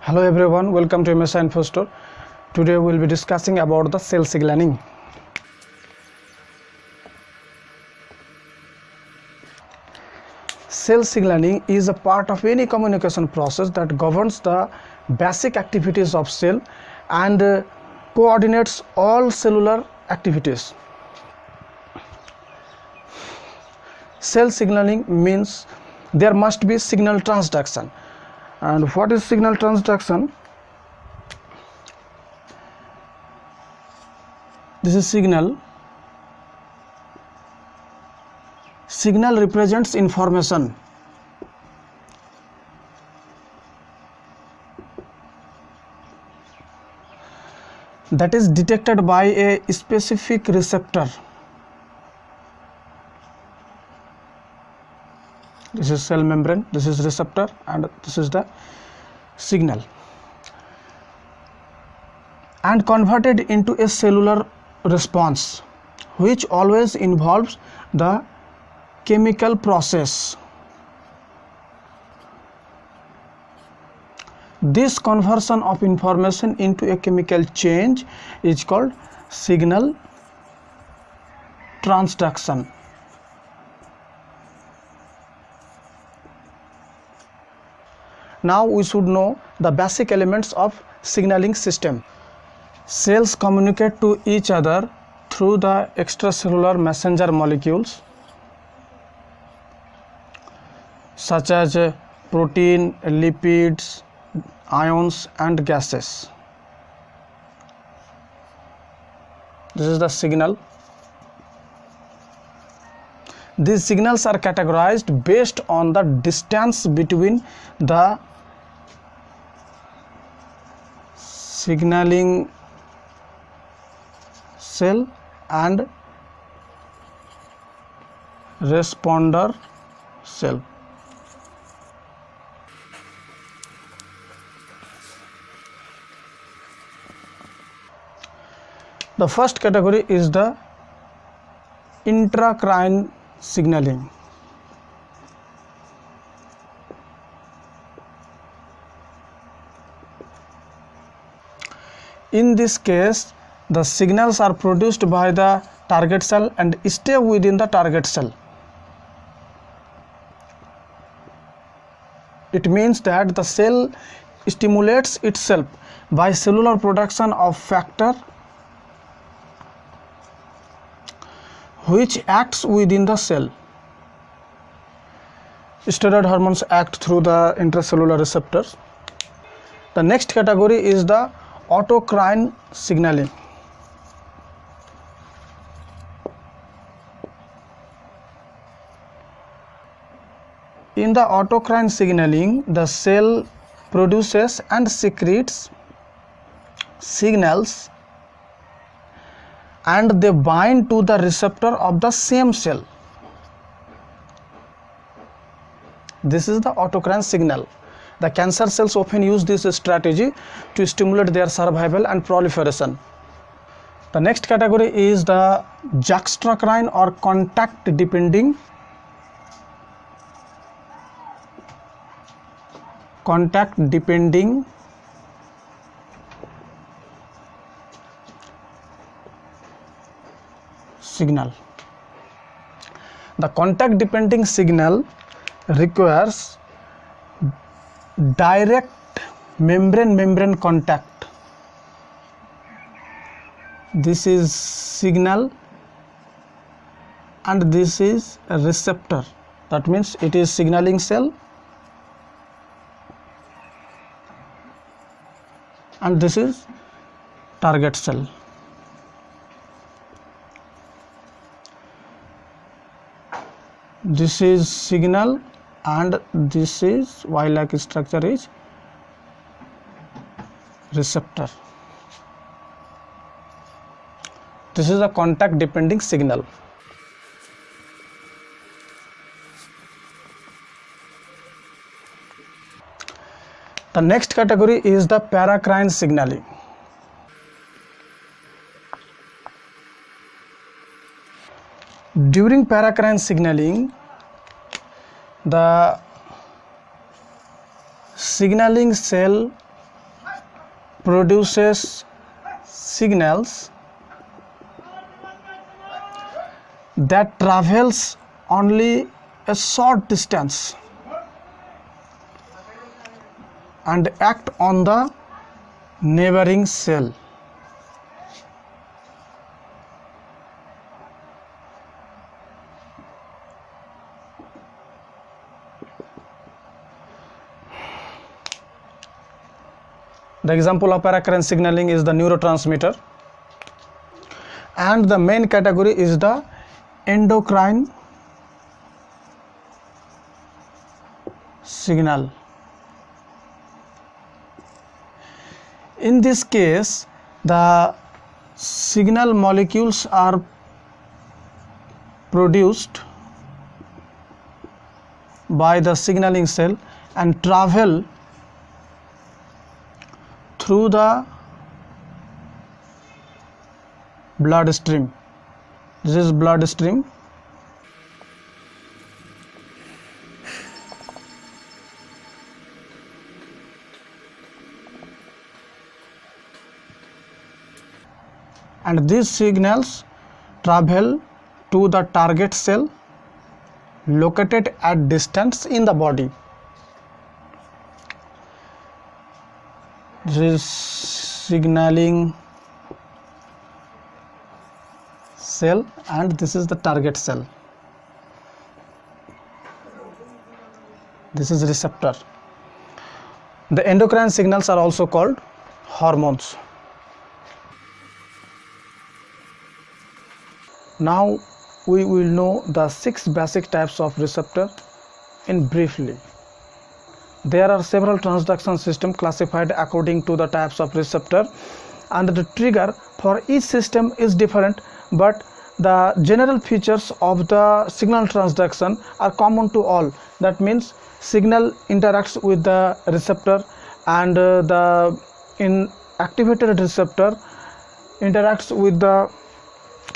Hello everyone, welcome to MSI Info Store. Today we will be discussing about the cell signaling. Cell signaling is a part of any communication process that governs the basic activities of cell and coordinates all cellular activities. Cell signaling means there must be signal transduction. And what is signal transduction? This is signal. Signal represents information. That is detected by a specific receptor. This is cell membrane, this is receptor, and this is the signal, and converted into a cellular response, which always involves the chemical process. This conversion of information into a chemical change is called signal transduction. Now we should know the basic elements of signaling system. Cells communicate to each other through the extracellular messenger molecules such as protein, lipids, ions and gases. This is the signal. These signals are categorized based on the distance between the signaling cell and responder cell. The first category is the intracrine signaling. In this case, the signals are produced by the target cell and stay within the target cell. It means that the cell stimulates itself by cellular production of factor which acts within the cell. Steroid hormones act through the intracellular receptors. The next category is the autocrine signaling. In the autocrine signaling, the cell produces and secretes signals and they bind to the receptor of the same cell. This is the autocrine signal. The cancer cells often use this strategy to stimulate their survival and proliferation. The next category is the juxtacrine or contact depending signal. The contact depending signal requires direct membrane contact. This is signal and this is a receptor. That means it is signaling cell and this is target cell. This is signal and this is Y-like structure is receptor. This is a contact depending signal. The next category is the paracrine signaling. During paracrine signaling, the signaling cell produces signals that travels only a short distance and act on the neighboring cell. The example of paracrine signaling is the neurotransmitter, and the main category is the endocrine signal. In this case, the signal molecules are produced by the signaling cell and travel through the bloodstream. This is bloodstream. And these signals travel to the target cell located at distance in the body. This is signaling cell and this is the target cell. This is receptor. The endocrine signals are also called hormones. Now we will know the 6 basic types of receptor in briefly. There are several transduction systems classified according to the types of receptor, and the trigger for each system is different, but the general features of the signal transduction are common to all. That means signal interacts with the receptor, and the activated receptor interacts with the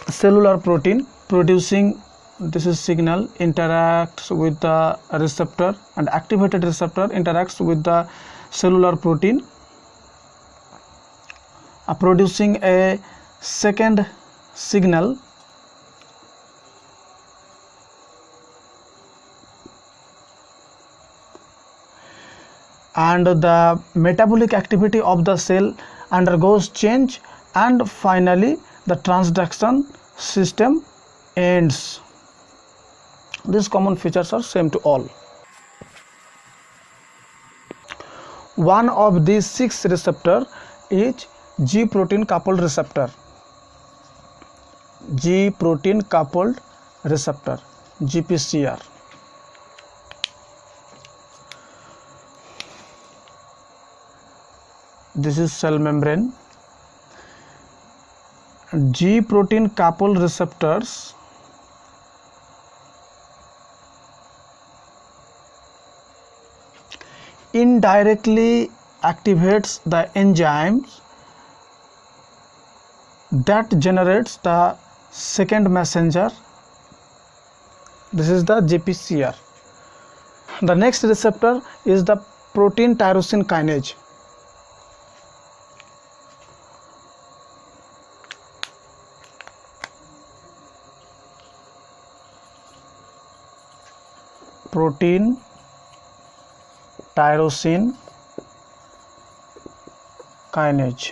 cellular protein producing, this is signal, interacts with the receptor, and activated receptor interacts with the cellular protein producing a second signal. And the metabolic activity of the cell undergoes change, and finally the transduction system ends. These common features are same to all. One of these 6 receptors is G protein coupled receptor. G protein coupled receptor, GPCR. This is cell membrane. G protein coupled receptors indirectly activates the enzymes that generates the second messenger. This is the GPCR. The next receptor is the protein tyrosine kinase. Protein tyrosine kinase.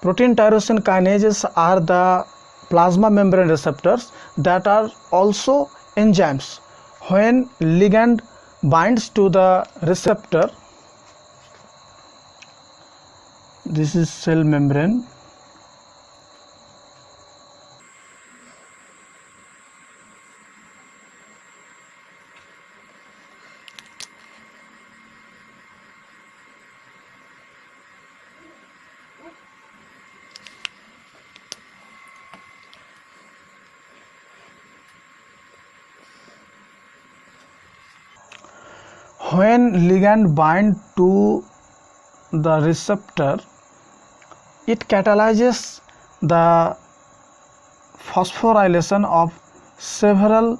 Protein tyrosine kinases are the plasma membrane receptors that are also enzymes. When ligand binds to the receptor, this is cell membrane. When ligand bind to the receptor, it catalyzes the phosphorylation of several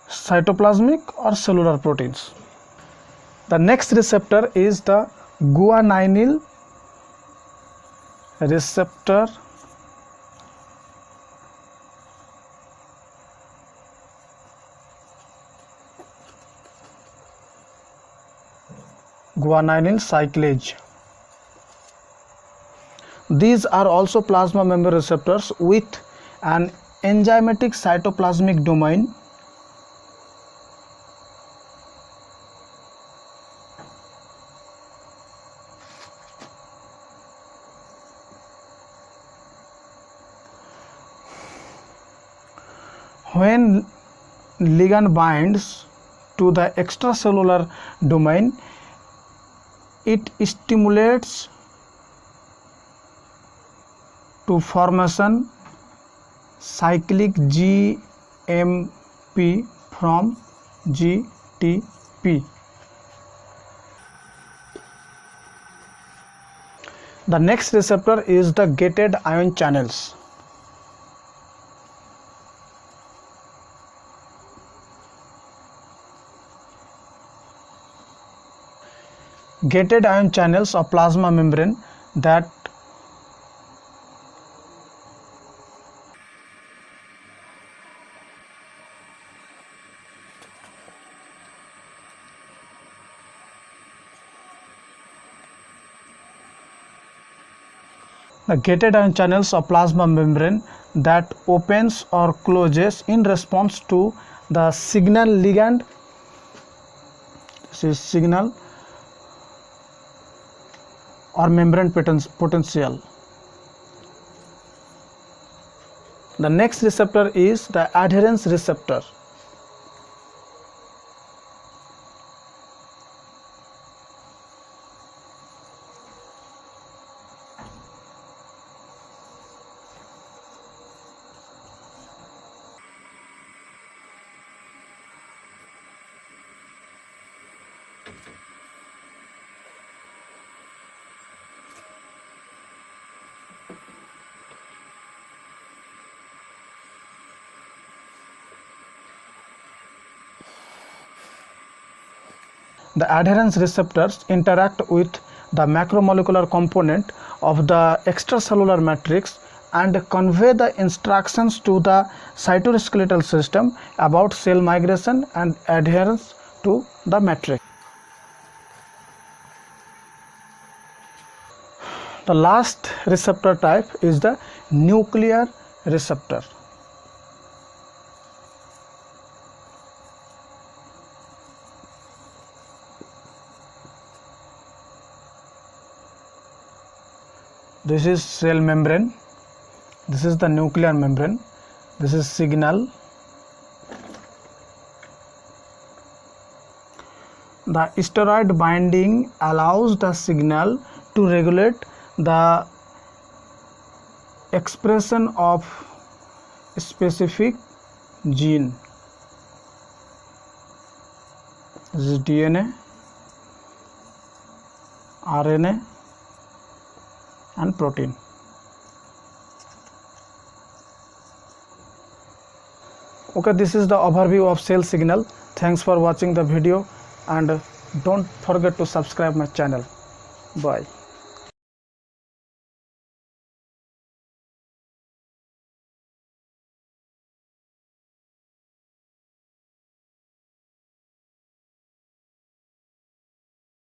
cytoplasmic or cellular proteins. The next receptor is the guanylyl receptor. Guanylyl cyclase. These are also plasma membrane receptors with an enzymatic cytoplasmic domain. When ligand binds to the extracellular domain, it stimulates to formation cyclic GMP from GTP. The next receptor is the gated ion channels. Gated ion channels of plasma membrane that opens or closes in response to the signal ligand. This is signal or membrane potential. The next receptor is the adherence receptor. The adherence receptors interact with the macromolecular component of the extracellular matrix and convey the instructions to the cytoskeletal system about cell migration and adherence to the matrix. The last receptor type is the nuclear receptor. This is cell membrane, this is the nuclear membrane, this is signal. The steroid binding allows the signal to regulate the expression of specific gene. This is DNA, RNA and protein. Okay, this is the overview of cell signal. Thanks for watching the video and don't forget to subscribe my channel. Bye.